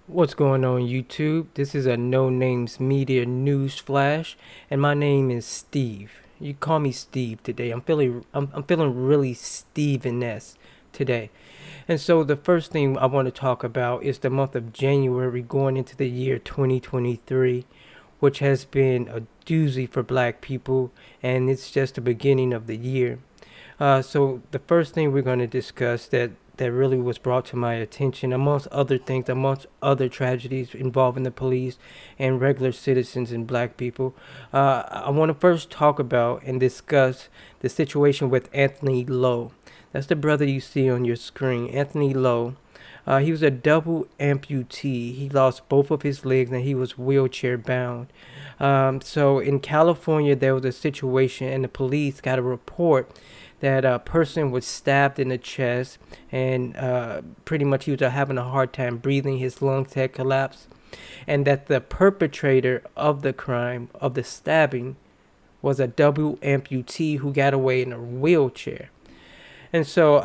What's going on YouTube? This is a No Names Media news flash, and my name is Steve. You call me Steve today. I'm feeling really Steven-esque today. And so the first thing I want to talk about is the month of January going into the year 2023, which has been a doozy for black people, and it's just the beginning of the year. So the first thing we're going to discuss that really was brought to my attention, amongst other things, amongst other tragedies involving the police and regular citizens and black people, I want to first talk about and discuss the situation with Anthony Lowe. That's the brother you see on your screen, Anthony Lowe. He was a double amputee. He lost both of his legs and he was wheelchair bound. So in California, there was a situation, and the police got a report that a person was stabbed in the chest, and pretty much he was having a hard time breathing. His lungs had collapsed, and that the perpetrator of the crime, of the stabbing, was a double amputee who got away in a wheelchair. And so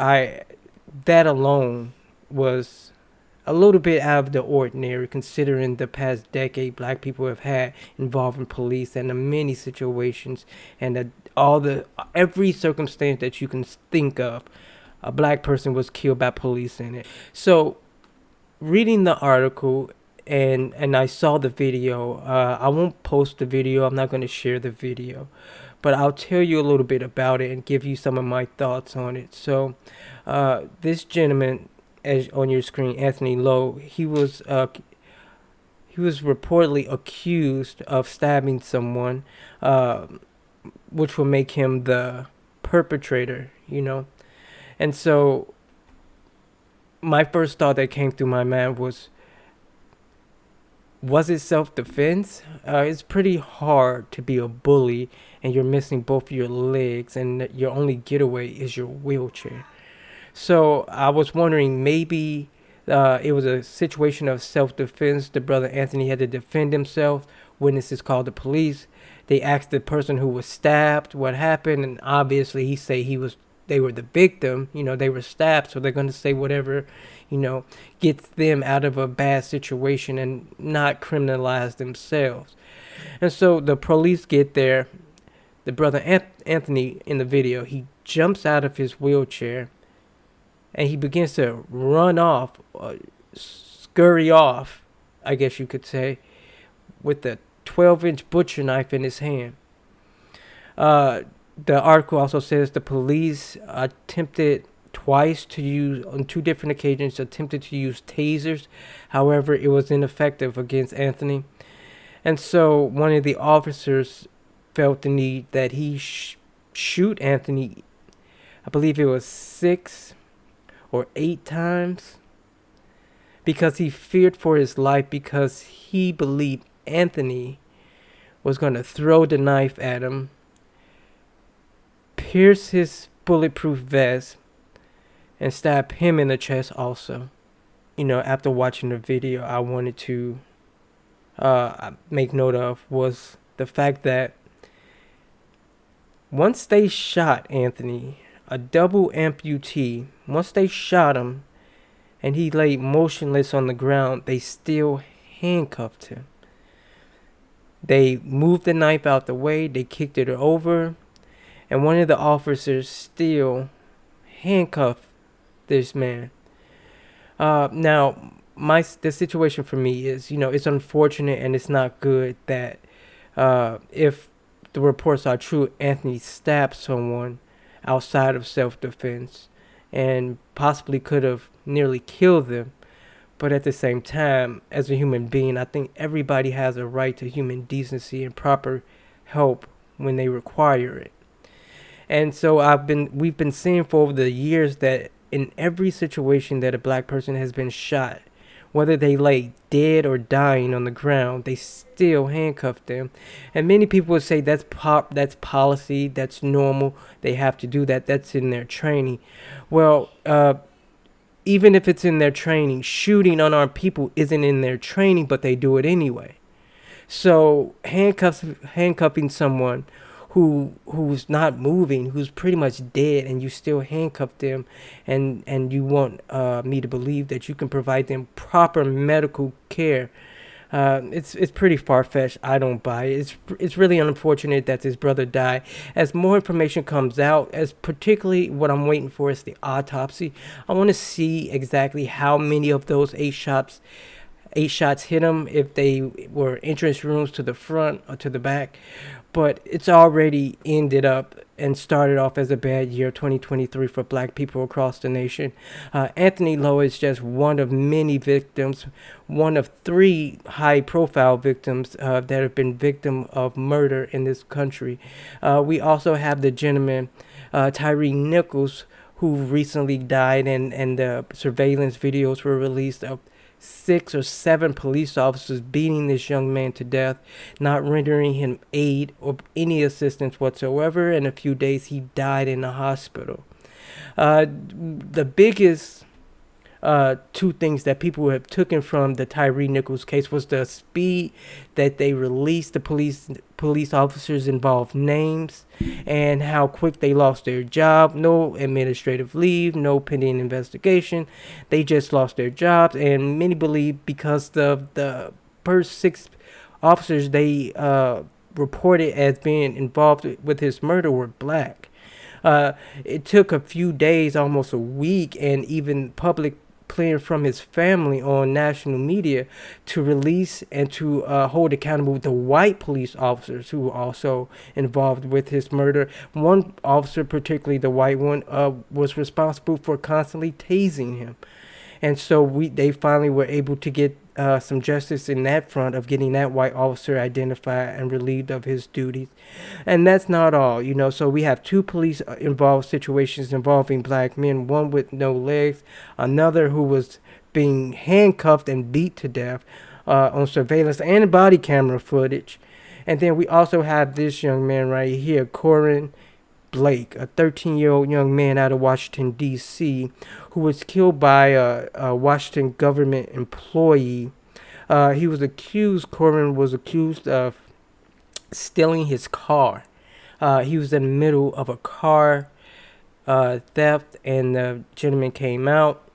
that alone was a little bit out of the ordinary, considering the past decade black people have had involving police and the many situations and every circumstance that you can think of, a black person was killed by police in it. So reading the article, and I saw the video. I won't post the video. I'm not going to share the video, but I'll tell you a little bit about it and give you some of my thoughts on it. So, this gentleman, as on your screen, Anthony Lowe, he was reportedly accused of stabbing someone, which will make him the perpetrator. And so my first thought that came through my mind was it self-defense? It's pretty hard to be a bully and you're missing both your legs and your only getaway is your wheelchair. So I was wondering, maybe it was a situation of self-defense. The brother Anthony had to defend himself. Witnesses called the police. They asked the person who was stabbed what happened, and obviously they were the victim. They were stabbed, so they're going to say whatever, gets them out of a bad situation and not criminalize themselves. And so the police get there. The brother Anthony in the video, he jumps out of his wheelchair and he begins to run off, scurry off, I guess you could say, with a 12-inch butcher knife in his hand. The article also says the police attempted twice to use, on two different occasions, attempted to use tasers. However, it was ineffective against Anthony. And so one of the officers felt the need that he shoot Anthony, I believe it was 6 or 8 times, because he feared for his life, because he believed Anthony was going to throw the knife at him, pierce his bulletproof vest, and stab him in the chest also. After watching the video, I wanted to make note of was the fact that once they shot Anthony, a double amputee, once they shot him and he lay motionless on the ground, they still handcuffed him. They moved the knife out the way, they kicked it over, and one of the officers still handcuffed this man. Now, the situation for me is, it's unfortunate and it's not good that if the reports are true, Anthony stabbed someone outside of self-defense and possibly could have nearly killed them. But at the same time, as a human being, I think everybody has a right to human decency and proper help when they require it. And so we've been seeing for over the years that in every situation that a black person has been shot, whether they lay dead or dying on the ground, they still handcuff them. And many people would say that's policy, that's normal, they have to do that, that's in their training. Well, even if it's in their training, shooting unarmed people isn't in their training, but they do it anyway. So handcuffing someone who's not moving, who's pretty much dead, and you still handcuff them, and you want me to believe that you can provide them proper medical care. It's pretty far fetched. I don't buy it. It's really unfortunate that his brother died. As more information comes out, as particularly what I'm waiting for is the autopsy. I want to see exactly how many of those eight shots hit him, if they were entrance rooms to the front or to the back. But it's already ended up and started off as a bad year, 2023, for black people across the nation. Anthony Lowe is just one of many victims, one of three high-profile victims that have been victim of murder in this country. We also have the gentleman, Tyree Nichols, who recently died, and the surveillance videos were released of 6 or 7 police officers beating this young man to death, not rendering him aid or any assistance whatsoever. In a few days, he died in the hospital. The biggest two things that people have taken from the Tyree Nichols case was the speed that they released the police officers involved names, and how quick they lost their job. No administrative leave, no pending investigation. They just lost their jobs, and many believe because the first 6 officers they reported as being involved with his murder were black. It took a few days, almost a week, and even public playing from his family on national media to release and to hold accountable the white police officers who were also involved with his murder. One officer, particularly the white one, was responsible for constantly tasing him. And so they finally were able to get some justice in that front of getting that white officer identified and relieved of his duties. And that's not all, So we have 2 police involved situations involving black men, one with no legs, another who was being handcuffed and beat to death on surveillance and body camera footage. And then we also have this young man right here, Corin Blake, a 13-year-old young man out of Washington, D.C., who was killed by a Washington government employee. Corin was accused of stealing his car. He was in the middle of a car theft, and the gentleman came out.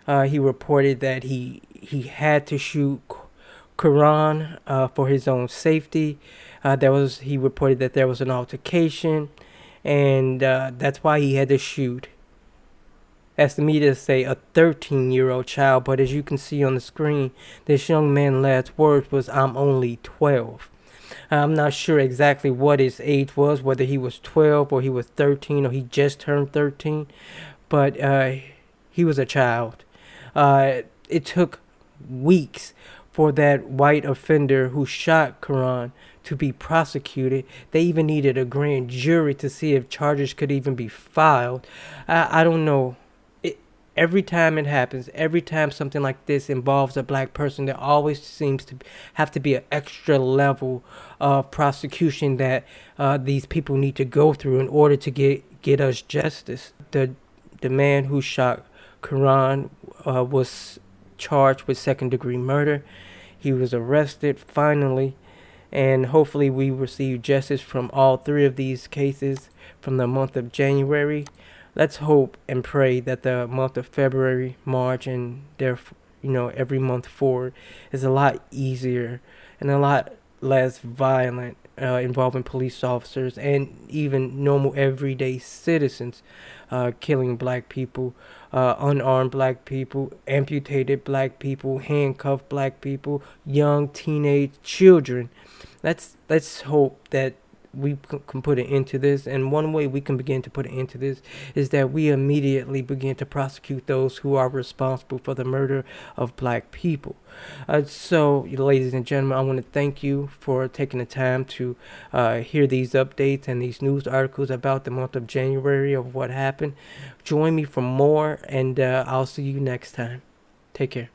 He reported that he had to shoot Corin for his own safety. He reported that there was an altercation, and that's why he had to shoot. As the media say, a 13-year-old child, but as you can see on the screen, this young man's last words was, "I'm only 12." I'm not sure exactly what his age was, whether he was 12 or he was 13 or he just turned 13, but he was a child. It took weeks for that white offender who shot Corin to be prosecuted. They even needed a grand jury to see if charges could even be filed. I don't know. Every time it happens, every time something like this involves a black person, there always seems to have to be an extra level of prosecution that these people need to go through in order to get us justice. The man who shot Corin was charged with second-degree murder. He was arrested finally, and hopefully we receive justice from all 3 of these cases from the month of January. Let's hope and pray that the month of February, March, and every month forward is a lot easier and a lot less violent, involving police officers and even normal everyday citizens killing black people, unarmed black people, amputated black people, handcuffed black people, young teenage children. Let's hope that we can put an end to this, and one way we can begin to put an end to this is that we immediately begin to prosecute those who are responsible for the murder of black people. So, ladies and gentlemen, I want to thank you for taking the time to hear these updates and these news articles about the month of January of what happened. Join me for more, and I'll see you next time. Take care.